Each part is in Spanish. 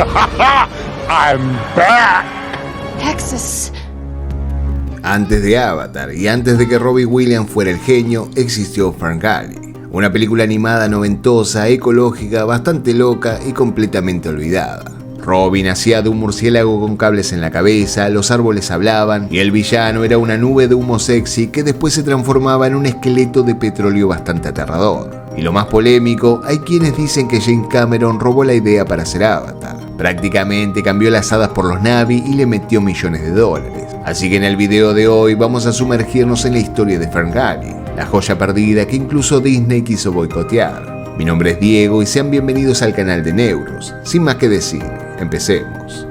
I'm back. Texas. Antes de Avatar y antes de que Robbie Williams fuera el genio, existió Ferngully, una película animada noventosa, ecológica, bastante loca y completamente olvidada. Robbie nacía de un murciélago con cables en la cabeza, los árboles hablaban y el villano era una nube de humo sexy que después se transformaba en un esqueleto de petróleo bastante aterrador. Y lo más polémico, hay quienes dicen que James Cameron robó la idea para hacer Avatar. Prácticamente cambió las hadas por los Na'vi y le metió millones de dólares. Así que en el video de hoy vamos a sumergirnos en la historia de Ferngully, la joya perdida que incluso Disney quiso boicotear. Mi nombre es Diego y sean bienvenidos al canal de Neuros. Sin más que decir, empecemos.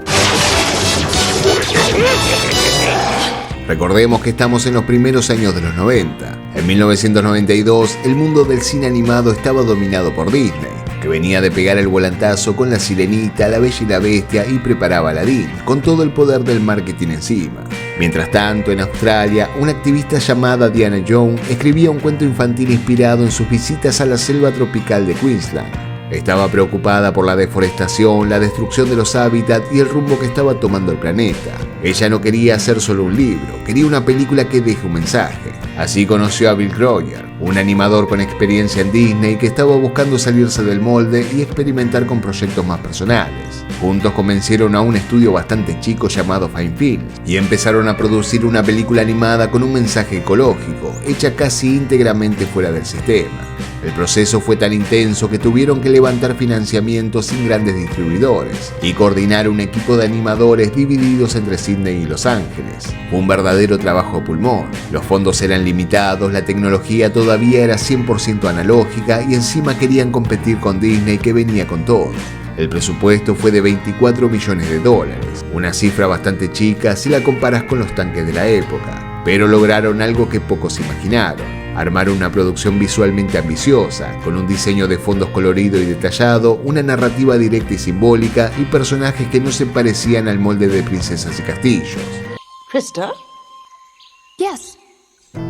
Recordemos que estamos en los primeros años de los 90. En 1992, el mundo del cine animado estaba dominado por Disney, que venía de pegar el volantazo con La Sirenita, La Bella y la Bestia y preparaba Aladdin, con todo el poder del marketing encima. Mientras tanto, en Australia, una activista llamada Diana Jones escribía un cuento infantil inspirado en sus visitas a la selva tropical de Queensland. Estaba preocupada por la deforestación, la destrucción de los hábitats y el rumbo que estaba tomando el planeta. Ella no quería hacer solo un libro, quería una película que deje un mensaje. Así conoció a Bill Groyer, un animador con experiencia en Disney que estaba buscando salirse del molde y experimentar con proyectos más personales. Juntos convencieron a un estudio bastante chico llamado Fine Films y empezaron a producir una película animada con un mensaje ecológico, hecha casi íntegramente fuera del sistema. El proceso fue tan intenso que tuvieron que levantar financiamiento sin grandes distribuidores y coordinar un equipo de animadores divididos entre Sydney y Los Ángeles. Fue un verdadero trabajo a pulmón. Los fondos eran limitados, la tecnología todavía era 100% analógica y encima querían competir con Disney, que venía con todo. El presupuesto fue de $24 millones, una cifra bastante chica si la comparas con los tanques de la época, pero lograron algo que pocos imaginaron. Armar una producción visualmente ambiciosa, con un diseño de fondos colorido y detallado, una narrativa directa y simbólica y personajes que no se parecían al molde de princesas y castillos. Krista? Yes.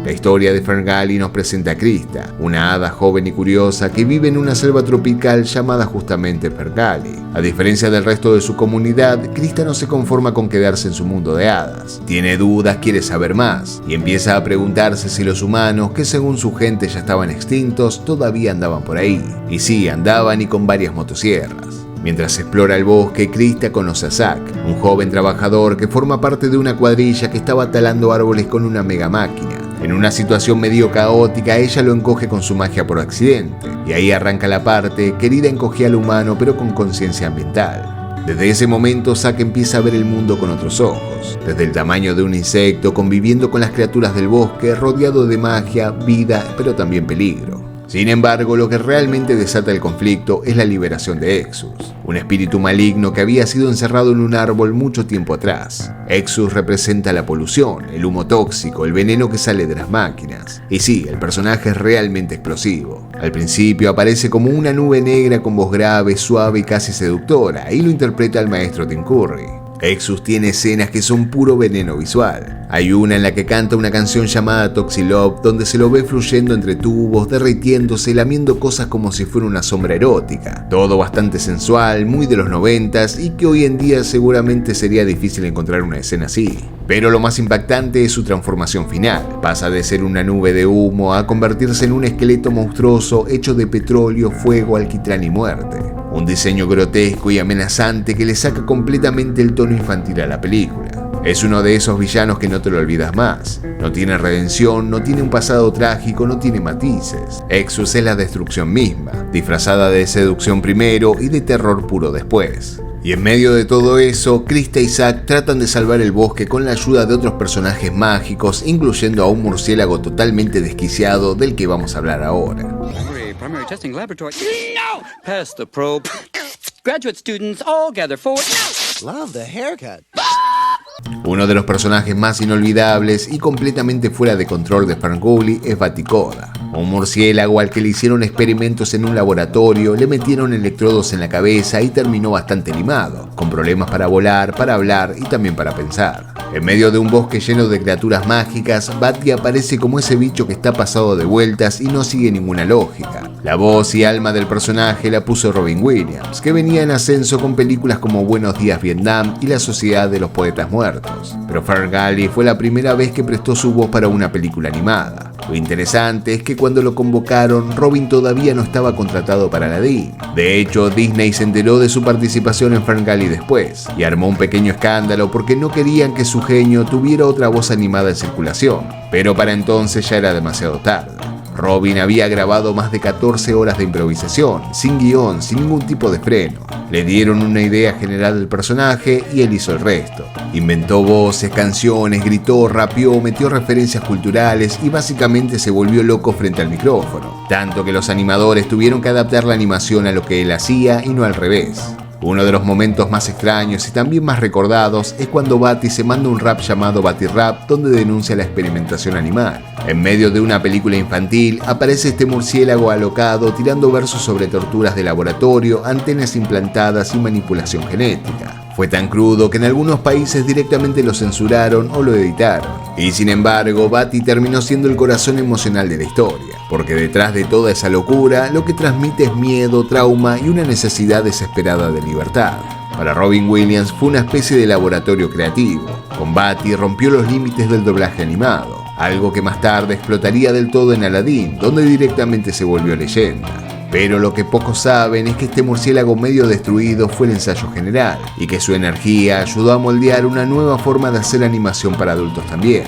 La historia de Ferngully nos presenta a Krista, una hada joven y curiosa que vive en una selva tropical llamada justamente Ferngully. A diferencia del resto de su comunidad, Krista no se conforma con quedarse en su mundo de hadas. Tiene dudas, quiere saber más, y empieza a preguntarse si los humanos, que según su gente ya estaban extintos, todavía andaban por ahí. Y sí, andaban y con varias motosierras. Mientras explora el bosque, Krista conoce a Zack, un joven trabajador que forma parte de una cuadrilla que estaba talando árboles con una mega máquina. En una situación medio caótica, ella lo encoge con su magia por accidente, y ahí arranca la parte querida encogía al humano pero con conciencia ambiental. Desde ese momento, Zack empieza a ver el mundo con otros ojos, desde el tamaño de un insecto, conviviendo con las criaturas del bosque, rodeado de magia, vida, pero también peligro. Sin embargo, lo que realmente desata el conflicto es la liberación de Exus, un espíritu maligno que había sido encerrado en un árbol mucho tiempo atrás. Exus representa la polución, el humo tóxico, el veneno que sale de las máquinas. Y sí, el personaje es realmente explosivo. Al principio aparece como una nube negra con voz grave, suave y casi seductora, y lo interpreta el maestro Tim Curry. Exus tiene escenas que son puro veneno visual. Hay una en la que canta una canción llamada Toxic Love, donde se lo ve fluyendo entre tubos, derritiéndose, lamiendo cosas como si fuera una sombra erótica. Todo bastante sensual, muy de los 90s y que hoy en día seguramente sería difícil encontrar una escena así. Pero lo más impactante es su transformación final. Pasa de ser una nube de humo a convertirse en un esqueleto monstruoso hecho de petróleo, fuego, alquitrán y muerte. Un diseño grotesco y amenazante que le saca completamente el tono infantil a la película. Es uno de esos villanos que no te lo olvidas más. No tiene redención, no tiene un pasado trágico, no tiene matices. Exus es la destrucción misma, disfrazada de seducción primero y de terror puro después. Y en medio de todo eso, Krista y Zack tratan de salvar el bosque con la ayuda de otros personajes mágicos, incluyendo a un murciélago totalmente desquiciado del que vamos a hablar ahora. Primary testing laboratory. No! Pass the probe. Graduate students all gather forward. No! Love the haircut. Uno de los personajes más inolvidables y completamente fuera de control de Ferngully es Baticoda, un murciélago al que le hicieron experimentos en un laboratorio, le metieron electrodos en la cabeza y terminó bastante limado, con problemas para volar, para hablar y también para pensar. En medio de un bosque lleno de criaturas mágicas, Bati aparece como ese bicho que está pasado de vueltas y no sigue ninguna lógica. La voz y alma del personaje la puso Robin Williams, que venía en ascenso con películas como Buenos Días Vietnam y La Sociedad de los Poetas Muertos. Pero Ferngully fue la primera vez que prestó su voz para una película animada. Lo interesante es que cuando lo convocaron, Robin todavía no estaba contratado para Aladdin. De hecho, Disney se enteró de su participación en Ferngully después, y armó un pequeño escándalo porque no querían que su genio tuviera otra voz animada en circulación. Pero para entonces ya era demasiado tarde. Robin había grabado más de 14 horas de improvisación, sin guión, sin ningún tipo de freno. Le dieron una idea general del personaje y él hizo el resto. Inventó voces, canciones, gritó, rapeó, metió referencias culturales y básicamente se volvió loco frente al micrófono. Tanto que los animadores tuvieron que adaptar la animación a lo que él hacía y no al revés. Uno de los momentos más extraños y también más recordados es cuando Bati se manda un rap llamado Batirrap, donde denuncia la experimentación animal. En medio de una película infantil aparece este murciélago alocado tirando versos sobre torturas de laboratorio, antenas implantadas y manipulación genética. Fue tan crudo que en algunos países directamente lo censuraron o lo editaron. Y sin embargo, Bati terminó siendo el corazón emocional de la historia, porque detrás de toda esa locura, lo que transmite es miedo, trauma y una necesidad desesperada de libertad. Para Robin Williams fue una especie de laboratorio creativo. Con Bati rompió los límites del doblaje animado, algo que más tarde explotaría del todo en Aladdin, donde directamente se volvió leyenda. Pero lo que pocos saben es que este murciélago medio destruido fue el ensayo general y que su energía ayudó a moldear una nueva forma de hacer animación para adultos también.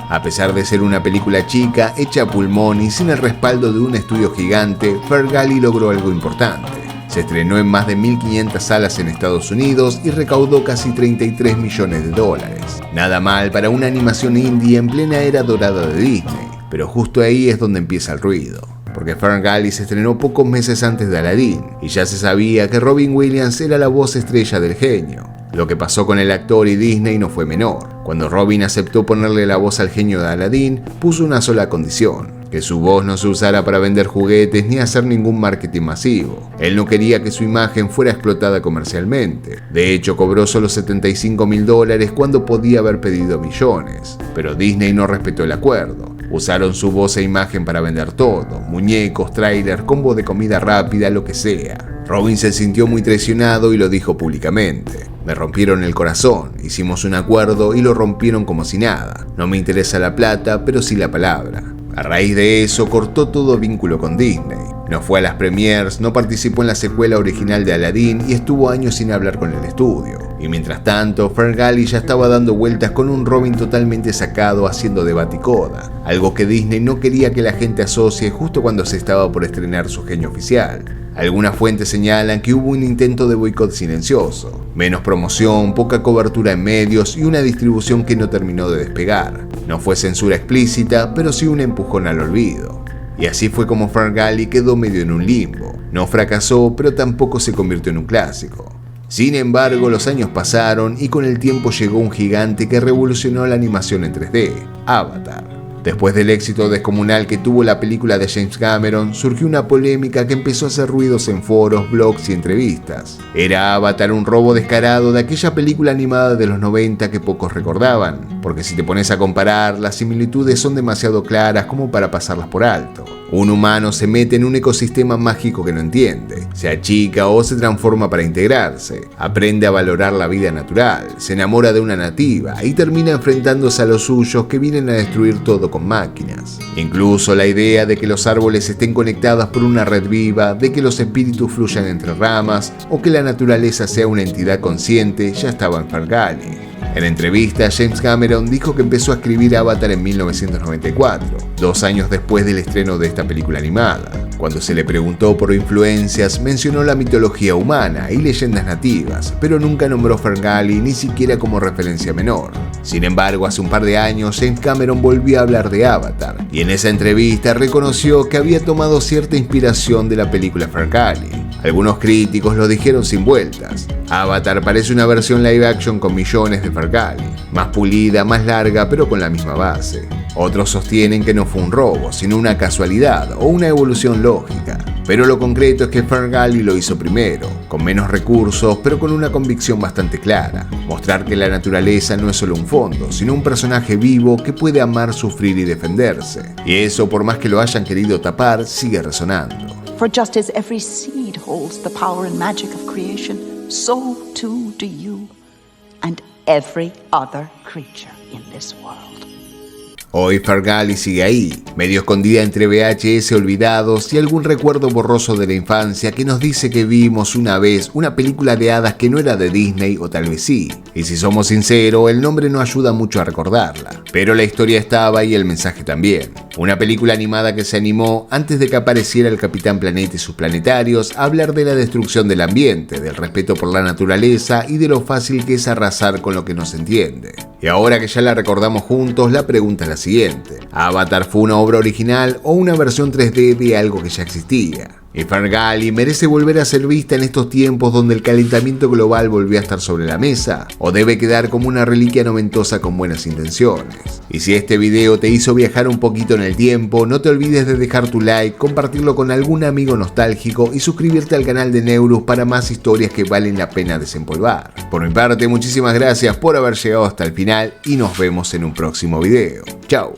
A pesar de ser una película chica, hecha a pulmón y sin el respaldo de un estudio gigante, Ferngully logró algo importante. Se estrenó en más de 1.500 salas en Estados Unidos y recaudó casi 33 millones de dólares. Nada mal para una animación indie en plena era dorada de Disney, pero justo ahí es donde empieza el ruido. Porque Ferngully se estrenó pocos meses antes de Aladdin, y ya se sabía que Robin Williams era la voz estrella del genio. Lo que pasó con el actor y Disney no fue menor. Cuando Robin aceptó ponerle la voz al genio de Aladdin, puso una sola condición: que su voz no se usara para vender juguetes ni hacer ningún marketing masivo. Él no quería que su imagen fuera explotada comercialmente. De hecho, cobró solo $75.000 cuando podía haber pedido millones. Pero Disney no respetó el acuerdo. Usaron su voz e imagen para vender todo: muñecos, trailers, combo de comida rápida, lo que sea. Robin se sintió muy traicionado y lo dijo públicamente: me rompieron el corazón, hicimos un acuerdo y lo rompieron como si nada. No me interesa la plata, pero sí la palabra. A raíz de eso cortó todo vínculo con Disney. No fue a las premieres, no participó en la secuela original de Aladdin y estuvo años sin hablar con el estudio. Y mientras tanto, Ferngully ya estaba dando vueltas con un Robin totalmente sacado haciendo de Baticoda, algo que Disney no quería que la gente asocie justo cuando se estaba por estrenar su genio oficial. Algunas fuentes señalan que hubo un intento de boicot silencioso, menos promoción, poca cobertura en medios y una distribución que no terminó de despegar. No fue censura explícita, pero sí un empujón al olvido. Y así fue como Ferngully quedó medio en un limbo. No fracasó, pero tampoco se convirtió en un clásico. Sin embargo, los años pasaron y con el tiempo llegó un gigante que revolucionó la animación en 3D, Avatar. Después del éxito descomunal que tuvo la película de James Cameron, surgió una polémica que empezó a hacer ruidos en foros, blogs y entrevistas. ¿Era Avatar un robo descarado de aquella película animada de los 90 que pocos recordaban? Porque si te pones a comparar, las similitudes son demasiado claras como para pasarlas por alto. Un humano se mete en un ecosistema mágico que no entiende, se achica o se transforma para integrarse, aprende a valorar la vida natural, se enamora de una nativa y termina enfrentándose a los suyos que vienen a destruir todo con máquinas. Incluso la idea de que los árboles estén conectados por una red viva, de que los espíritus fluyan entre ramas o que la naturaleza sea una entidad consciente ya estaba en Ferngully. En entrevista, James Cameron dijo que empezó a escribir Avatar en 1994, 2 años después del estreno de esta película animada. Cuando se le preguntó por influencias, mencionó la mitología humana y leyendas nativas, pero nunca nombró Ferngully ni siquiera como referencia menor. Sin embargo, hace un par de años, James Cameron volvió a hablar de Avatar, y en esa entrevista reconoció que había tomado cierta inspiración de la película Ferngully. Algunos críticos lo dijeron sin vueltas: Avatar parece una versión live action con millones de Fergali, más pulida, más larga, pero con la misma base. Otros sostienen que no fue un robo, sino una casualidad o una evolución lógica. Pero lo concreto es que Fergali lo hizo primero, con menos recursos, pero con una convicción bastante clara: mostrar que la naturaleza no es solo un fondo, sino un personaje vivo que puede amar, sufrir y defenderse. Y eso, por más que lo hayan querido tapar, sigue resonando. For just as every seed holds the power and magic of creation, so too do you and every other creature in this world. Hoy Fergali sigue ahí, medio escondida entre VHS olvidados y algún recuerdo borroso de la infancia que nos dice que vimos una vez una película de hadas que no era de Disney, o tal vez sí. Y si somos sinceros, el nombre no ayuda mucho a recordarla. Pero la historia estaba y el mensaje también. Una película animada que se animó, antes de que apareciera el Capitán Planeta y sus planetarios, a hablar de la destrucción del ambiente, del respeto por la naturaleza y de lo fácil que es arrasar con lo que no se entiende. Y ahora que ya la recordamos juntos, la pregunta es la siguiente: ¿Avatar fue una obra original o una versión 3D de algo que ya existía? ¿Y Fergali merece volver a ser vista en estos tiempos donde el calentamiento global volvió a estar sobre la mesa? ¿O debe quedar como una reliquia noventosa con buenas intenciones? Y si este video te hizo viajar un poquito en el tiempo, no te olvides de dejar tu like, compartirlo con algún amigo nostálgico y suscribirte al canal de Neurus para más historias que valen la pena desempolvar. Por mi parte, muchísimas gracias por haber llegado hasta el final y nos vemos en un próximo video. Chao.